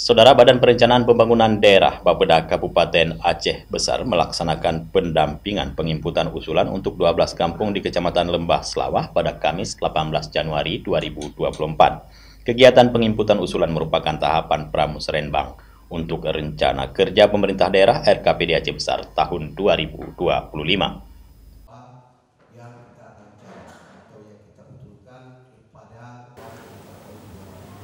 Saudara Badan Perencanaan Pembangunan Daerah Bapeda Kabupaten Aceh Besar melaksanakan pendampingan penginputan usulan untuk 12 kampung di Kecamatan Lembah Selawah pada Kamis 18 Januari 2024. Kegiatan penginputan usulan merupakan tahapan pramusrenbang untuk rencana kerja pemerintah daerah RKPD Aceh Besar tahun 2025.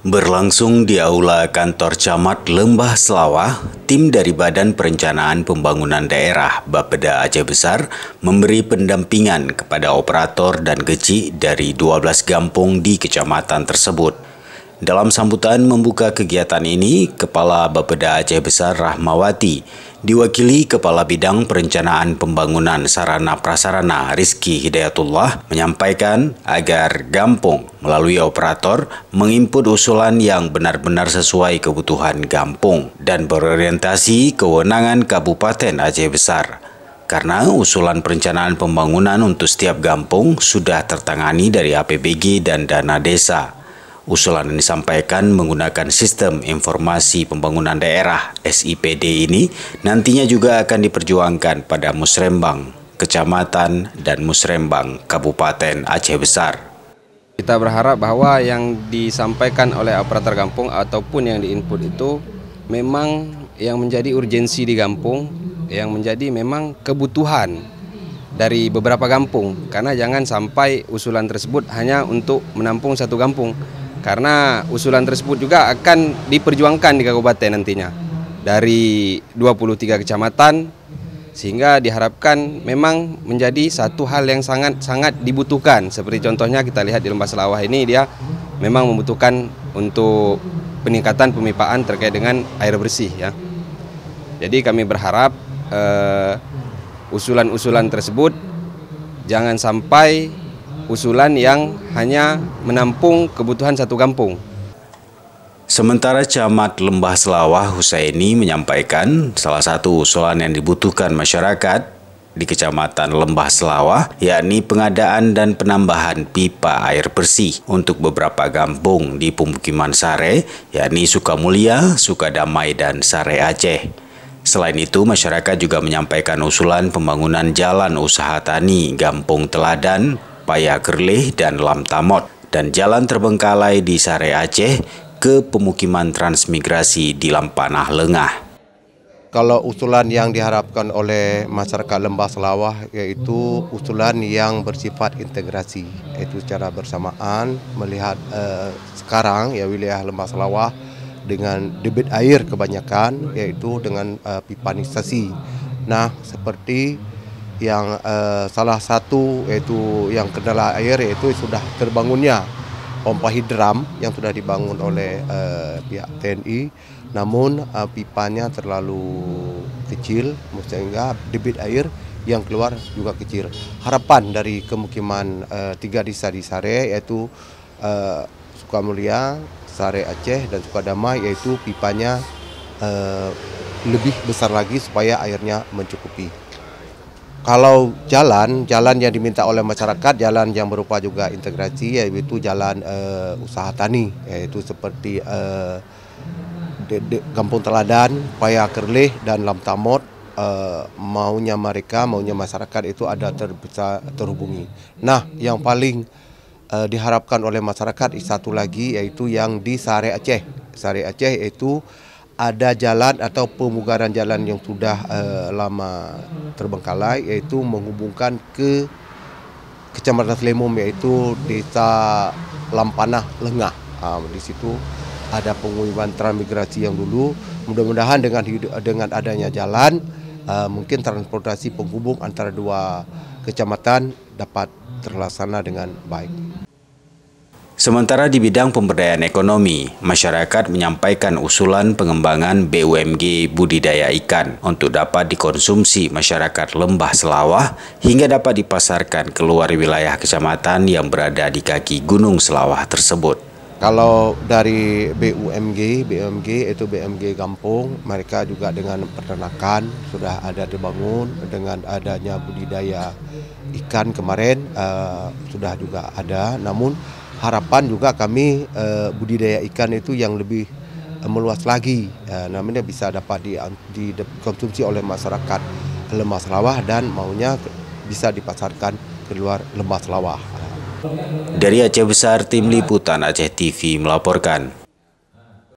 Berlangsung di Aula Kantor Camat Lembah Selawah, tim dari Badan Perencanaan Pembangunan Daerah Bapeda Aceh Besar memberi pendampingan kepada operator dan kecik dari 12 kampung di kecamatan tersebut. Dalam sambutan membuka kegiatan ini, Kepala Bapeda Aceh Besar Rahmawati diwakili Kepala Bidang Perencanaan Pembangunan Sarana Prasarana Rizky Hidayatullah menyampaikan agar kampung melalui operator menginput usulan yang benar-benar sesuai kebutuhan kampung dan berorientasi kewenangan Kabupaten Aceh Besar. Karena usulan perencanaan pembangunan untuk setiap kampung sudah tertangani dari APBG dan dana desa. Usulan yang disampaikan menggunakan Sistem Informasi Pembangunan Daerah SIPD ini nantinya juga akan diperjuangkan pada musrembang kecamatan dan musrembang Kabupaten Aceh Besar. Kita berharap bahwa yang disampaikan oleh operator kampung ataupun yang diinput itu memang yang menjadi urgensi di kampung, yang menjadi memang kebutuhan dari beberapa kampung. Karena jangan sampai usulan tersebut hanya untuk menampung satu kampung. Karena usulan tersebut juga akan diperjuangkan di kabupaten nantinya dari 23 kecamatan, sehingga diharapkan memang menjadi satu hal yang sangat dibutuhkan. Seperti contohnya kita lihat di Lembah Selawah ini, dia memang membutuhkan untuk peningkatan pemipaan terkait dengan air bersih ya. Jadi kami berharap usulan-usulan tersebut jangan sampai usulan yang hanya menampung kebutuhan satu kampung. Sementara Camat Lembah Selawah Husaini menyampaikan salah satu usulan yang dibutuhkan masyarakat di Kecamatan Lembah Selawah yakni pengadaan dan penambahan pipa air bersih untuk beberapa kampung di pemukiman Sare yakni Sukamulia, Sukadamai, dan Sare Aceh. Selain itu, masyarakat juga menyampaikan usulan pembangunan jalan usaha tani Kampung Teladan, Paya Kerleh, dan Lamtamot, dan jalan terbengkalai di Sare Aceh ke pemukiman transmigrasi di Lampanah Lengah. Kalau usulan yang diharapkan oleh masyarakat Lembah Selawah yaitu usulan yang bersifat integrasi, yaitu secara bersamaan melihat sekarang ya wilayah Lembah Selawah dengan debit air kebanyakan yaitu dengan pipanisasi. Nah, seperti yang salah satu yaitu yang kendala air yaitu sudah terbangunnya pompa hidram yang sudah dibangun oleh pihak TNI, namun pipanya terlalu kecil sehingga debit air yang keluar juga kecil. Harapan dari kemukiman 3 desa di Sare yaitu Sukamulia, Sare Aceh, dan Sukadamai yaitu pipanya lebih besar lagi supaya airnya mencukupi. Kalau jalan yang diminta oleh masyarakat, jalan yang berupa juga integrasi, yaitu jalan usaha tani, yaitu seperti Kampung Teladan, Paya Kerleh, dan Lamtamot. Maunya masyarakat itu ada terhubungi. Nah, yang paling diharapkan oleh masyarakat satu lagi yaitu yang di Sare Aceh. Sare Aceh yaitu ada jalan atau pemugaran jalan yang sudah lama terbengkalai yaitu menghubungkan ke Kecamatan Selemum yaitu Desa Lampanah Lengah. Di situ ada pengumuman transmigrasi yang dulu. Mudah-mudahan dengan adanya jalan mungkin transportasi penghubung antara dua kecamatan dapat terlaksana dengan baik. Sementara di bidang pemberdayaan ekonomi, masyarakat menyampaikan usulan pengembangan BUMG budidaya ikan untuk dapat dikonsumsi masyarakat Lembah Selawah hingga dapat dipasarkan keluar wilayah kecamatan yang berada di kaki Gunung Selawah tersebut. Kalau dari BUMG itu BUMG Kampung, mereka juga dengan peternakan sudah ada dibangun, dengan adanya budidaya ikan kemarin sudah juga ada, namun harapan juga kami budidaya ikan itu yang lebih meluas lagi, namanya bisa dapat dikonsumsi oleh masyarakat Lembah Selawah dan maunya bisa dipasarkan keluar Lembah Selawah. Dari Aceh Besar, Tim Liputan Aceh TV melaporkan.